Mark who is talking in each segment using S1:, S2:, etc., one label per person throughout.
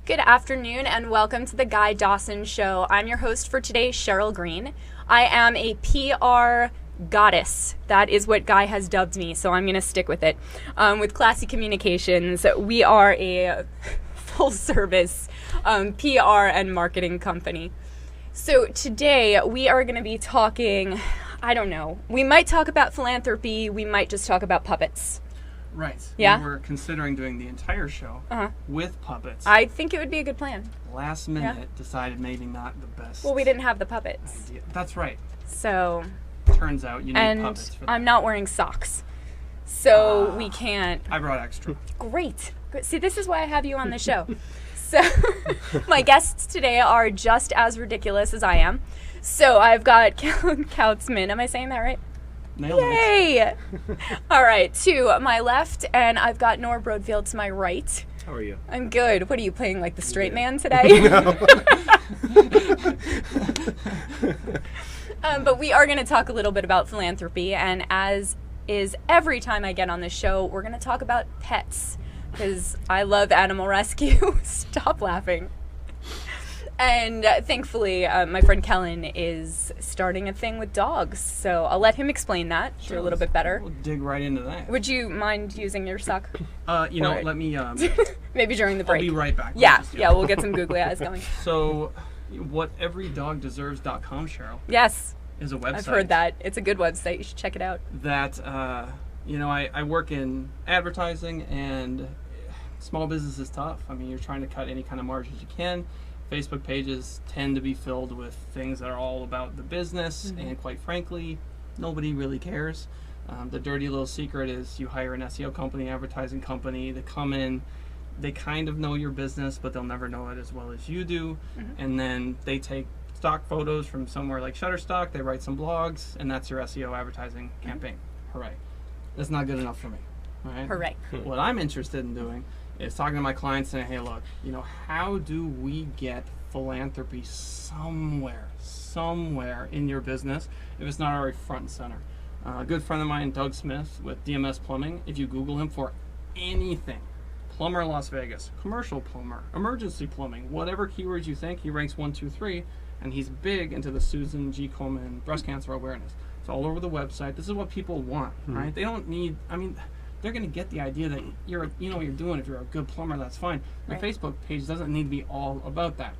S1: Good afternoon and welcome to the Guy Dawson Show. I'm your host for today, Cheryl Green. I am a PR goddess. That is what Guy has dubbed me, so I'm going to stick with it. With Classy Communications, we are a full-service PR and marketing company. So today we are going to be talking, I don't know, we might talk about philanthropy, we might just talk about puppets.
S2: Right.
S1: Yeah?
S2: We were considering doing the entire show with puppets.
S1: I think it would be a good plan.
S2: Last minute decided maybe not the best.
S1: Well, we didn't have the puppets.
S2: idea. That's right.
S1: So,
S2: Turns out you need puppets for that.
S1: I'm not wearing socks. So we can't.
S2: I brought extra.
S1: Great. See, this is why I have you on the show. So my guests today are just as ridiculous as I am. So I've got Kautzman. Am I saying that right?
S2: Nailed it.
S1: Yay! All right, to my left, and I've got Nora Broadfield to my right.
S3: How are you?
S1: I'm good. What are you playing, like the straight man today? But we are going to talk a little bit about philanthropy, and as is every time I get on the show, we're going to talk about pets, because I love animal rescue. Stop laughing. And thankfully, my friend Kellen is starting a thing with dogs, so I'll let him explain that a little bit better.
S2: We'll dig right into that.
S1: Would you mind using your sock?
S2: Let me...
S1: Maybe during the break.
S2: I'll be right back.
S1: Yeah, we'll get some googly eyes going.
S2: So, whateverydogdeserves.com, Cheryl.
S1: Yes.
S2: Is a website.
S1: I've heard that. It's a good website. You should check it out.
S2: That, I work in advertising, and small business is tough. I mean, you're trying to cut any kind of margins you can. Facebook pages tend to be filled with things that are all about the business, and quite frankly, nobody really cares. The dirty little secret is you hire an SEO company, advertising company, they come in, they kind of know your business, but they'll never know it as well as you do, and then they take stock photos from somewhere like Shutterstock, they write some blogs, and that's your SEO advertising campaign. Hooray. That's not good enough for me. Right?
S1: Hooray.
S2: What I'm interested in doing is talking to my clients saying, hey, look, how do we get philanthropy somewhere in your business if it's not already front and center? A good friend of mine, Doug Smith with DMS Plumbing, if you Google him for anything, plumber in Las Vegas, commercial plumber, emergency plumbing, whatever keywords you think, he ranks 1, 2, 3, and he's big into the Susan G. Komen breast cancer awareness. It's all over the website. This is what people want, right? They don't need, they're going to get the idea that you know what you're doing. If you're a good plumber, that's fine. Your Facebook page doesn't need to be all about that.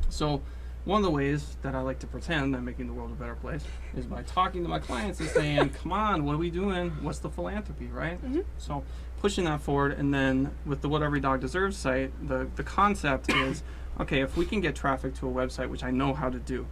S2: So one of the ways that I like to pretend I'm making the world a better place is by talking to my clients and saying, come on, what are we doing? What's the philanthropy, right? So pushing that forward, and then with the What Every Dog Deserves site, the concept is, okay, if we can get traffic to a website, which I know how to do,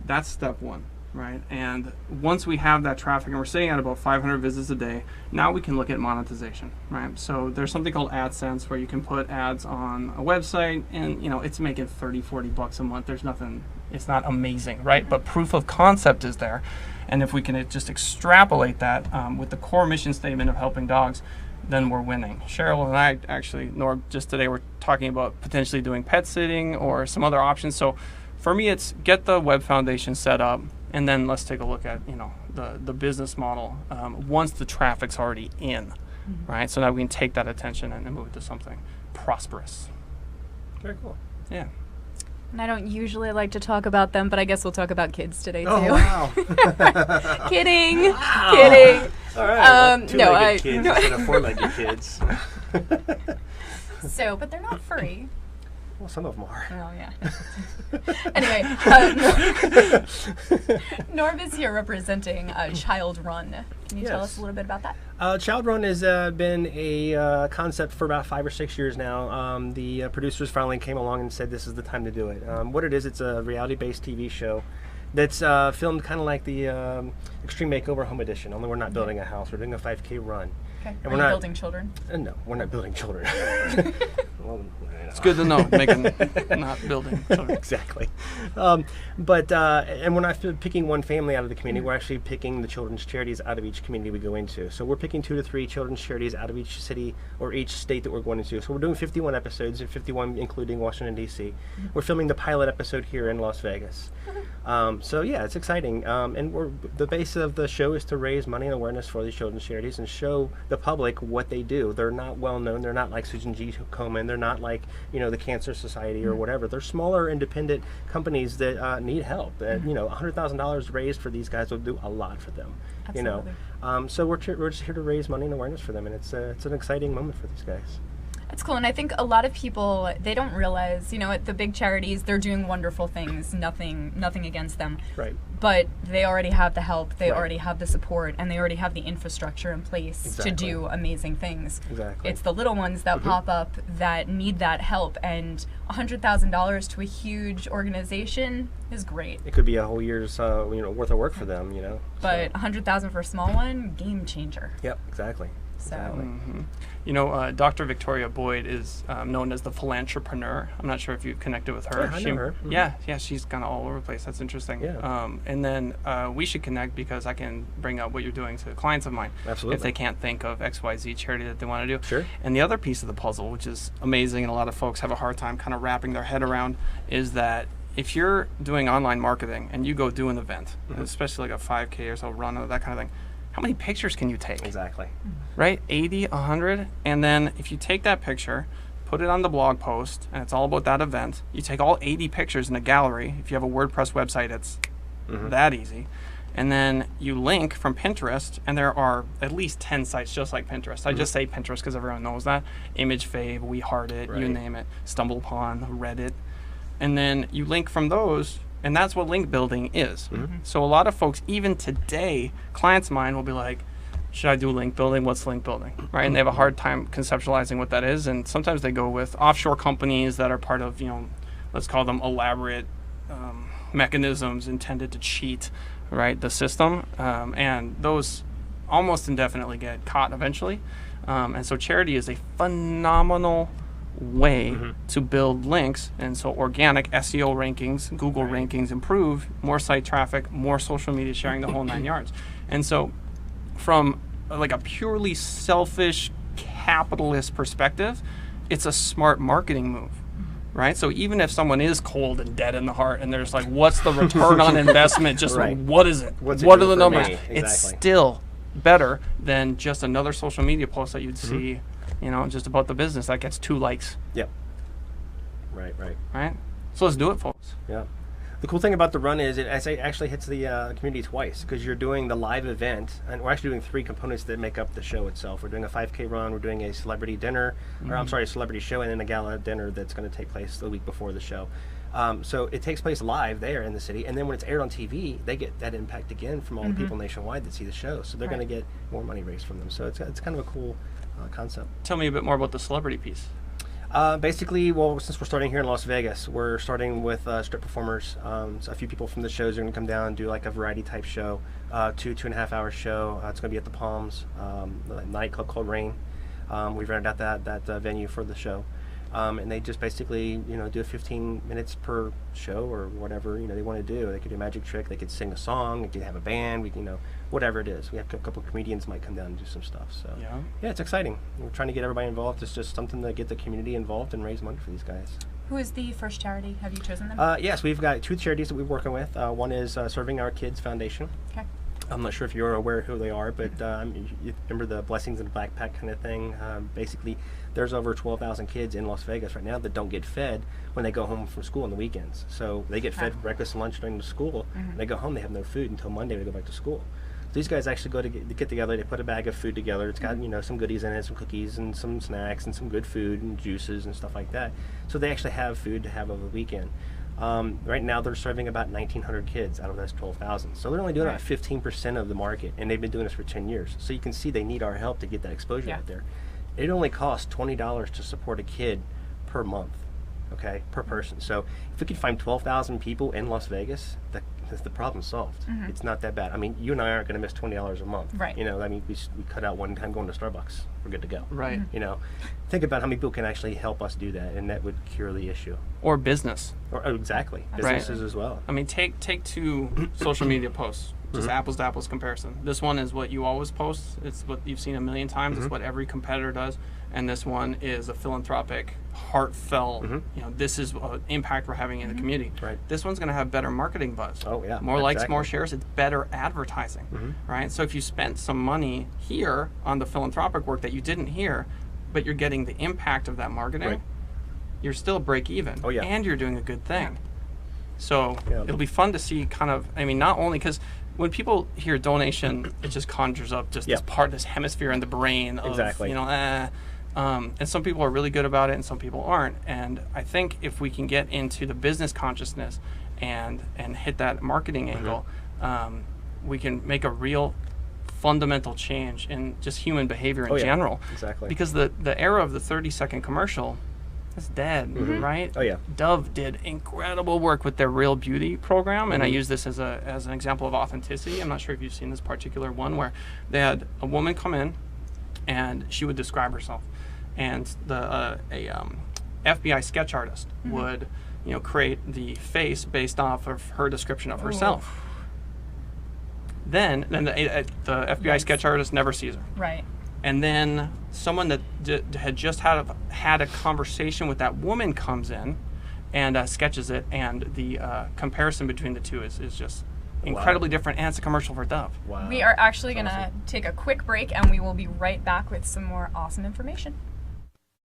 S2: that's step one. Right, and once we have that traffic, and we're sitting at about 500 visits a day, now we can look at monetization, right? So there's something called AdSense where you can put ads on a website, and it's making 30, 40 bucks a month. There's nothing, it's not amazing, right? But proof of concept is there, and if we can just extrapolate that with the core mission statement of helping dogs, then we're winning. Cheryl and I actually, Nora, just today we're talking about potentially doing pet sitting or some other options. So for me, it's get the web foundation set up, and then let's take a look at the business model once the traffic's already in, right? So now we can take that attention and move it to something prosperous.
S3: Very cool.
S2: Yeah.
S1: And I don't usually like to talk about them, but I guess we'll talk about kids today too.
S3: Oh, wow.
S1: Kidding.
S3: Wow.
S1: Kidding.
S3: All right. Two-legged kids
S1: no.
S3: instead of four-legged kids.
S1: So, but they're not furry.
S3: Well, some of them are.
S1: Oh, yeah. Anyway, Norm is here representing Child Run. Can you tell us a little bit about that?
S3: Child Run has been a concept for about 5 or 6 years now. The producers finally came along and said this is the time to do it. What it is, it's a reality-based TV show that's filmed kind of like the Extreme Makeover Home Edition, only we're not building a house. We're doing a 5K run.
S1: Okay.
S3: And
S1: Are you building children?
S3: No, we're not building children. Well,
S2: It's good to know, not building children.
S3: Exactly. And we're not picking one family out of the community. We're actually picking the children's charities out of each community we go into. So we're picking 2 to 3 children's charities out of each city or each state that we're going into. So we're doing 51 episodes, and 51 including Washington, D.C. We're filming the pilot episode here in Las Vegas. So yeah, it's exciting. And the base of the show is to raise money and awareness for these children's charities and show the public what they do. They're not well known. They're not like Susan G. Komen. They're not like, the Cancer Society or whatever. They're smaller independent companies that need help. $100,000 raised for these guys will do a lot for them.
S1: Absolutely.
S3: So we're just here to raise money and awareness for them, and it's an exciting moment for these guys.
S1: That's cool, and I think a lot of people, they don't realize, at the big charities, they're doing wonderful things, nothing against them.
S3: Right.
S1: But they already have the help, they
S3: Right.
S1: already have the support, and they already have the infrastructure in place
S3: Exactly.
S1: to do amazing things.
S3: Exactly.
S1: It's the little ones that pop up that need that help, and $100,000 to a huge organization is great.
S3: It could be a whole year's worth of work for them,
S1: But $100,000 for a small one, game changer.
S3: Yep, exactly.
S1: So.
S3: Exactly.
S2: Dr. Victoria Boyd is known as the philanthropreneur. I'm not sure if you've connected with her.
S3: Yeah, I know her. Mm-hmm.
S2: Yeah, she's kind of all over the place. That's interesting.
S3: Yeah.
S2: And then we should connect because I can bring up what you're doing to clients of mine.
S3: Absolutely.
S2: If they can't think of XYZ charity that they want to do.
S3: Sure.
S2: And the other piece of the puzzle, which is amazing and a lot of folks have a hard time kind of wrapping their head around, is that if you're doing online marketing and you go do an event, especially like a 5K or so run or that kind of thing, how many pictures can you take?
S3: Exactly.
S2: Right? 80, 100. And then if you take that picture, put it on the blog post, and it's all about that event, you take all 80 pictures in a gallery. If you have a WordPress website, it's that easy. And then you link from Pinterest, and there are at least 10 sites just like Pinterest. I just say Pinterest because everyone knows that. Image Fave, We Heart It, you
S3: Right.
S2: name it. Stumble Upon, Reddit. And then you link from those, and that's what link building is. So a lot of folks, even today, clients of mine will be like, should I do link building? What's link building? Right? And they have a hard time conceptualizing what that is. And sometimes they go with offshore companies that are part of, let's call them elaborate mechanisms intended to cheat, right, the system. And those almost indefinitely get caught eventually. And so charity is a phenomenal way to build links, and so organic SEO rankings, Google rankings improve, more site traffic, more social media sharing, the whole 9 yards. And so from like a purely selfish capitalist perspective, it's a smart marketing move, right? So even if someone is cold and dead in the heart and there's like, what's the return on investment, just
S3: Right.
S2: what is it?
S3: What's it
S2: What
S3: do
S2: are the
S3: for
S2: numbers?
S3: me?
S2: It's
S3: Exactly.
S2: still better than just another social media post that you'd see, just about the business that gets 2 likes,
S3: Yep. Right.
S2: right? So let's do it, folks.
S3: Yeah. The cool thing about the run is it actually hits the community twice, because you're doing the live event, and we're actually doing 3 components that make up the show itself. We're doing a 5K run, we're doing a celebrity dinner, a celebrity show, and then a gala dinner that's going to take place the week before the show. So it takes place live there in the city, and then when it's aired on TV, they get that impact again from all the people nationwide that see the show. So they're going to get more money raised from them. So it's kind of a cool concept.
S2: Tell me a bit more about the celebrity piece.
S3: Basically, since we're starting here in Las Vegas, we're starting with strip performers. So a few people from the shows are going to come down and do like a variety type show, 2.5 hour show. It's going to be at the Palms, a nightclub called Rain. We've rented out that venue for the show. And they just basically, do 15 minutes per show or whatever, they want to do. They could do a magic trick, they could sing a song, they could have a band, whatever it is. We have a couple of comedians might come down and do some stuff. So yeah, it's exciting. We're trying to get everybody involved. It's just something to get the community involved and raise money for these guys.
S1: Who is the first charity? Have you chosen them?
S3: Yes, we've got 2 charities that we're working with. One is Serving Our Kids Foundation.
S1: Okay.
S3: I'm not sure if you're aware who they are, but you remember the Blessings in a Backpack kind of thing. Basically, there's over 12,000 kids in Las Vegas right now that don't get fed when they go home from school on the weekends. So they get fed breakfast and lunch during the school. They go home, they have no food until Monday to go back to school. So these guys actually go to get together. They put a bag of food together. It's got some goodies in it, some cookies and some snacks and some good food and juices and stuff like that. So they actually have food to have over the weekend. Right now they're serving about 1,900 kids out of those 12,000. So they're only doing about 15% of the market, and they've been doing this for 10 years. So you can see they need our help to get that exposure out there. It only costs $20 to support a kid per month, okay, per person. So if we could find 12,000 people in Las Vegas, the problem's solved. It's not that bad. I mean, you and I aren't going to miss $20 a month.
S1: Right.
S3: We cut out one time going to Starbucks. We're good to go.
S2: Right.
S3: Think about how many people can actually help us do that, and that would cure the issue.
S2: Or business.
S3: Exactly. Businesses as well.
S2: I mean, take 2 social media posts, just apples to apples comparison. This one is what you always post. It's what you've seen a million times. It's what every competitor does. And this one is a philanthropic, heartfelt, this is an impact we're having in the community.
S3: Right.
S2: This one's going to have better marketing buzz.
S3: Oh, yeah.
S2: More likes, more shares. It's better advertising, right? So if you spent some money here on the philanthropic work that you didn't here, but you're getting the impact of that marketing, you're still break even.
S3: Oh, yeah.
S2: And you're doing a good thing. So
S3: Yeah.
S2: it'll be fun to see kind of, I mean, not only because when people hear donation, it just conjures up just this hemisphere in the brain of,
S3: Exactly.
S2: and some people are really good about it and some people aren't. And I think if we can get into the business consciousness and hit that marketing angle, we can make a real fundamental change in just human behavior in general.
S3: Exactly.
S2: Because the era of the 30-second commercial is dead, right?
S3: Oh, yeah.
S2: Dove did incredible work with their Real Beauty program, and I use this as an example of authenticity. I'm not sure if you've seen this particular one where they had a woman come in and she would describe herself, and the FBI sketch artist would create the face based off of her description of herself. Then the FBI sketch artist never sees her.
S1: Right.
S2: And then someone that had just had a conversation with that woman comes in and sketches it, and the comparison between the two is just incredibly different, and it's a commercial for Dove.
S1: We are actually going to take a quick break, and we will be right back with some more awesome information.